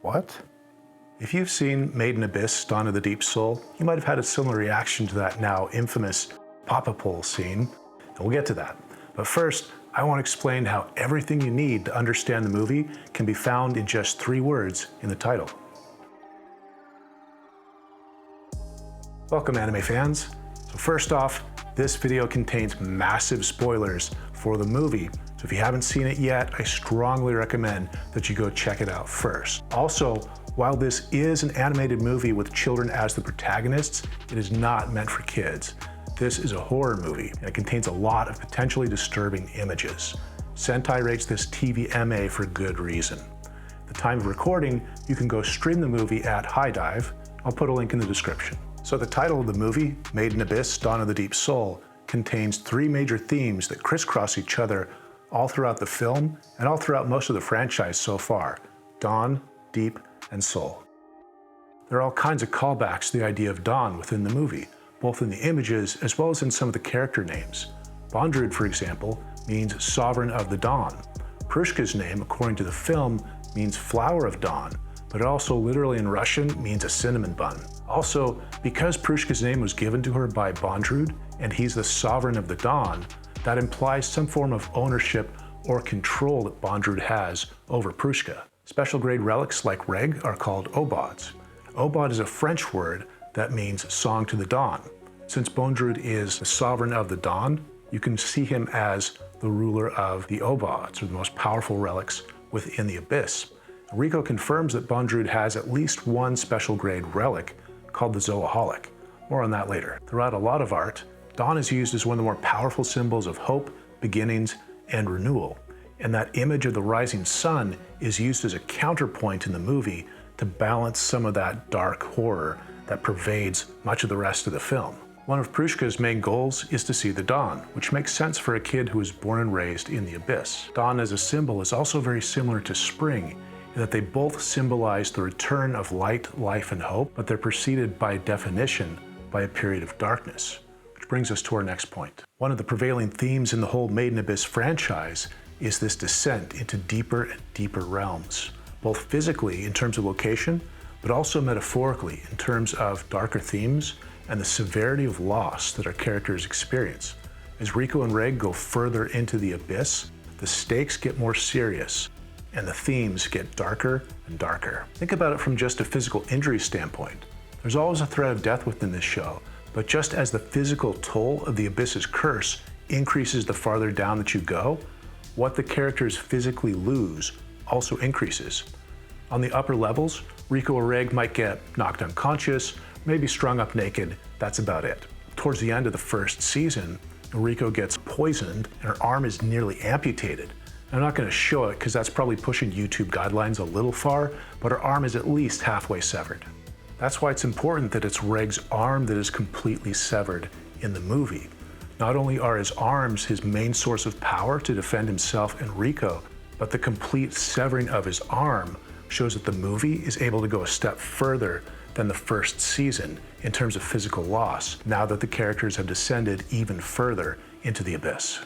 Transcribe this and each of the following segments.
What? If you've seen Made in Abyss, Dawn of the Deep Soul, you might have had a similar reaction to that now infamous Papa Pole scene, and we'll get to that. But first, I want to explain how everything you need to understand the movie can be found in just 3 words in the title. Welcome, anime fans. So first off, this video contains massive spoilers for the movie. So if you haven't seen it yet, I strongly recommend that you go check it out first. Also, while this is an animated movie with children as the protagonists, it is not meant for kids. This is a horror movie, and it contains a lot of potentially disturbing images. Sentai rates this TVMA for good reason. At the time of recording, you can go stream the movie at High Dive. I'll put a link in the description. So the title of the movie, Made in Abyss, Dawn of the Deep Soul, contains 3 major themes that crisscross each other all throughout the film and all throughout most of the franchise so far: Dawn, Deep, and Soul. There are all kinds of callbacks to the idea of dawn within the movie, both in the images as well as in some of the character names. Bondrewd, for example, means Sovereign of the Dawn. Prushka's name, according to the film, means Flower of Dawn, but it also literally in Russian means a cinnamon bun. Also, because Prushka's name was given to her by Bondrewd, and he's the Sovereign of the Dawn, that implies some form of ownership or control that Bondrewd has over Prushka. Special grade relics like Reg are called Aubades. Aubade is a French word that means Song to the Dawn. Since Bondrewd is the Sovereign of the Dawn, you can see him as the ruler of the Aubades, or the most powerful relics within the Abyss. Riko confirms that Bondrewd has at least one special grade relic called the Zoaholic. More on that later. Throughout a lot of art, dawn is used as one of the more powerful symbols of hope, beginnings, and renewal. And that image of the rising sun is used as a counterpoint in the movie to balance some of that dark horror that pervades much of the rest of the film. One of Prushka's main goals is to see the dawn, which makes sense for a kid who was born and raised in the Abyss. Dawn as a symbol is also very similar to spring, in that they both symbolize the return of light, life, and hope, but they're preceded by definition by a period of darkness. Which brings us to our next point. One of the prevailing themes in the whole Made in Abyss franchise is this descent into deeper and deeper realms, both physically in terms of location, but also metaphorically in terms of darker themes and the severity of loss that our characters experience. As Riko and Reg go further into the Abyss, the stakes get more serious and the themes get darker and darker. Think about it from just a physical injury standpoint. There's always a threat of death within this show, but just as the physical toll of the Abyss's curse increases the farther down that you go, what the characters physically lose also increases. On the upper levels, Riko or Reg might get knocked unconscious, maybe strung up naked, that's about it. Towards the end of the first season, Riko gets poisoned and her arm is nearly amputated. I'm not going to show it because that's probably pushing YouTube guidelines a little far, but her arm is at least halfway severed. That's why it's important that it's Reg's arm that is completely severed in the movie. Not only are his arms his main source of power to defend himself and Riko, but the complete severing of his arm shows that the movie is able to go a step further than the first season in terms of physical loss, now that the characters have descended even further into the Abyss.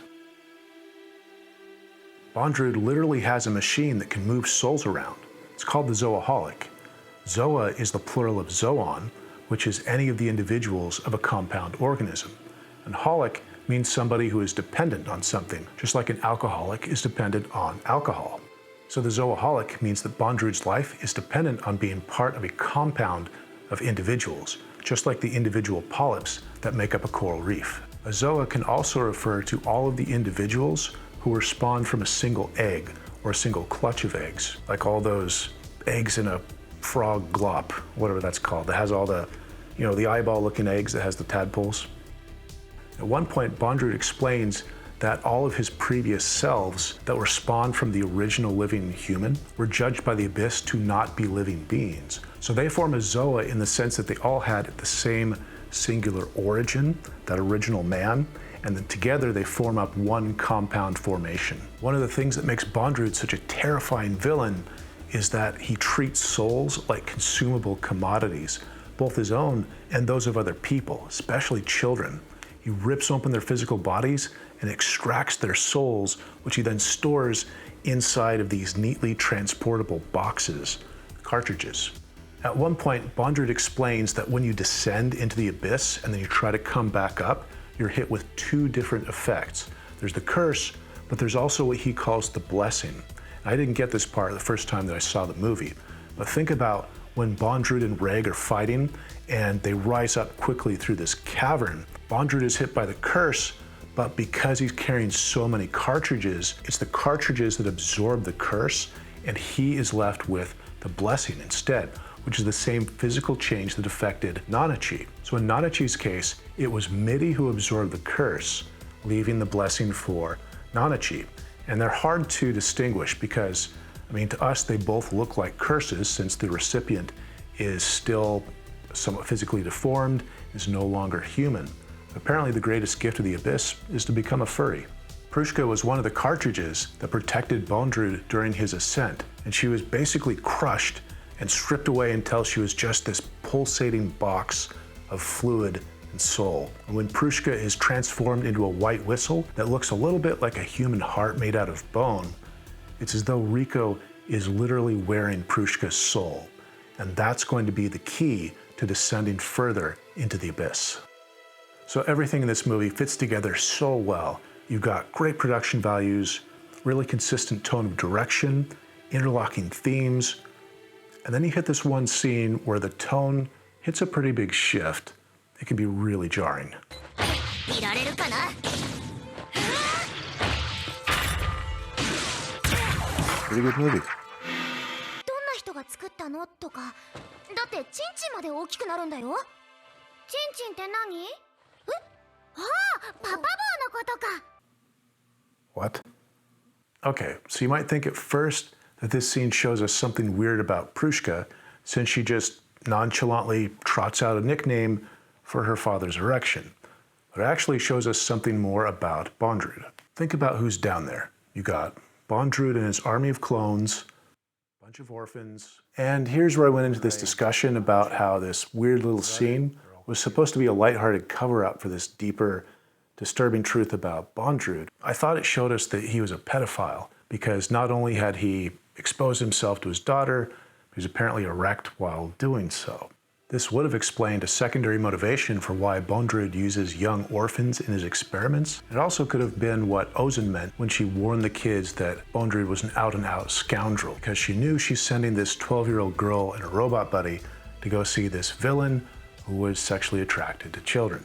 Bondrewd literally has a machine that can move souls around. It's called the Zoaholic. Zoa is the plural of zoon, which is any of the individuals of a compound organism. And holic means somebody who is dependent on something, just like an alcoholic is dependent on alcohol. So the Zoaholic means that Bondrewd's life is dependent on being part of a compound of individuals, just like the individual polyps that make up a coral reef. A zoa can also refer to all of the individuals who were spawned from a single egg or a single clutch of eggs, like all those eggs in a frog glop, whatever that's called, that has all the, the eyeball-looking eggs that has the tadpoles. At one point, Bondrewd explains that all of his previous selves that were spawned from the original living human were judged by the Abyss to not be living beings. So they form a Zoa in the sense that they all had the same singular origin, that original man, and then together they form up one compound formation. One of the things that makes Bondrewd such a terrifying villain is that he treats souls like consumable commodities, both his own and those of other people, especially children. He rips open their physical bodies and extracts their souls, which he then stores inside of these neatly transportable boxes cartridges. At one point, Bondrewd explains that when you descend into the abyss and then you try to come back up, you're hit with two different effects. There's the curse, but there's also what he calls the blessing. And I didn't get this part the first time that I saw the movie, but think about when Bondrewd and Reg are fighting and they rise up quickly through this cavern. Bondrewd is hit by the curse, but because he's carrying so many cartridges, it's the cartridges that absorb the curse, and he is left with the blessing instead, which is the same physical change that affected Nanachi. So in Nanachi's case, it was Midi who absorbed the curse, leaving the blessing for Nanachi. And they're hard to distinguish because, I mean, to us, they both look like curses since the recipient is still somewhat physically deformed, is no longer human. Apparently, the greatest gift of the abyss is to become a furry. Prushka was one of the cartridges that protected Bondrewd during his ascent, and she was basically crushed and stripped away until she was just this pulsating box of fluid and soul. And when Prushka is transformed into a white whistle that looks a little bit like a human heart made out of bone, it's as though Riko is literally wearing Prushka's soul. And that's going to be the key to descending further into the abyss. So everything in this movie fits together so well. You've got great production values, really consistent tone of direction, interlocking themes, and then you hit this one scene where the tone hits a pretty big shift. It can be really jarring. Pretty good movie. どんな人が作ったのとか、だってチンチンまで大きくなるんだよ。チンチンって何？え？ああ、パパ帽のことか。What? Okay, so you might think at first that this scene shows us something weird about Prushka, since she just nonchalantly trots out a nickname for her father's erection. But it actually shows us something more about Bondrewd. Think about who's down there. You got Bondrewd and his army of clones, a bunch of orphans. And here's where I went into this discussion about how this weird little scene was supposed to be a lighthearted cover-up for this deeper, disturbing truth about Bondrewd. I thought it showed us that he was a pedophile, because not only had he exposed himself to his daughter, he was apparently erect while doing so. This would have explained a secondary motivation for why Bondrewd uses young orphans in his experiments. It also could have been what Ozen meant when she warned the kids that Bondrewd was an out-and-out scoundrel, because she knew she's sending this 12-year-old girl and a robot buddy to go see this villain who was sexually attracted to children.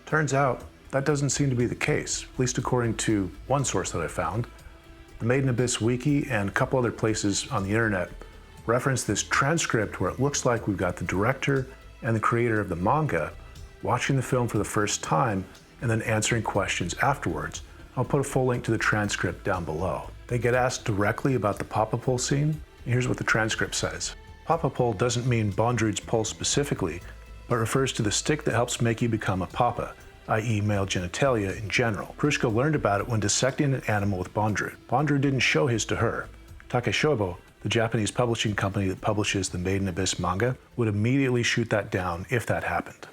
Turns out, that doesn't seem to be the case, at least according to one source that I found. The Made in Abyss wiki and a couple other places on the internet reference this transcript where it looks like we've got the director and the creator of the manga watching the film for the first time and then answering questions afterwards. I'll put a full link to the transcript down below. They get asked directly about the Papa Pole scene, and here's what the transcript says. Papa Pole doesn't mean Bondrewd's pole specifically, but refers to the stick that helps make you become a papa, i.e. male genitalia in general. Prushka learned about it when dissecting an animal with Bondrewd. Bondrewd didn't show his to her. Takeshobo, the Japanese publishing company that publishes the Made in Abyss manga, would immediately shoot that down if that happened.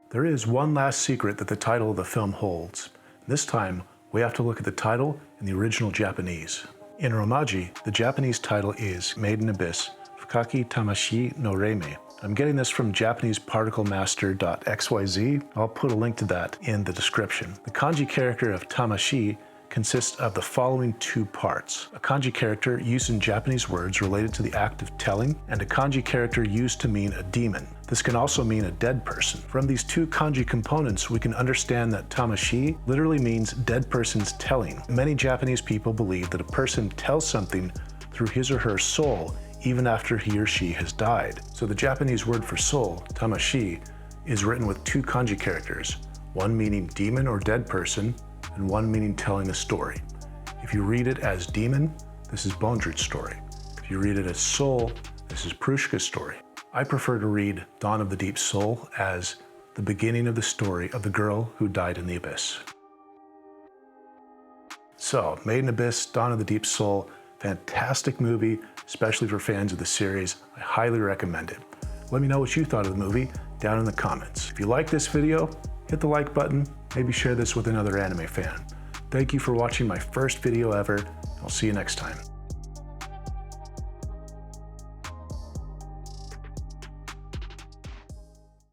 There is one last secret that the title of the film holds. This time, we have to look at the title in the original Japanese. In Romaji, the Japanese title is Made in Abyss, Fukaki Tamashi no Reime. I'm getting this from JapaneseParticlemaster.xyz. I'll put a link to that in the description. The kanji character of Tamashi consists of the following two parts: a kanji character used in Japanese words related to the act of telling, and a kanji character used to mean a demon. This can also mean a dead person. From these two kanji components, we can understand that tamashi literally means dead person's telling. Many Japanese people believe that a person tells something through his or her soul even after he or she has died. So the Japanese word for soul, tamashi, is written with two kanji characters, one meaning demon or dead person, and one meaning telling a story. If you read it as demon, this is Bondrewd's story. If you read it as soul, this is Prushka's story. I prefer to read Dawn of the Deep Soul as the beginning of the story of the girl who died in the abyss. So, Made in Abyss, Dawn of the Deep Soul, fantastic movie, especially for fans of the series. I highly recommend it. Let me know what you thought of the movie down in the comments. If you like this video, hit the like button, maybe share this with another anime fan. Thank you for watching my first video ever. I'll see you next time.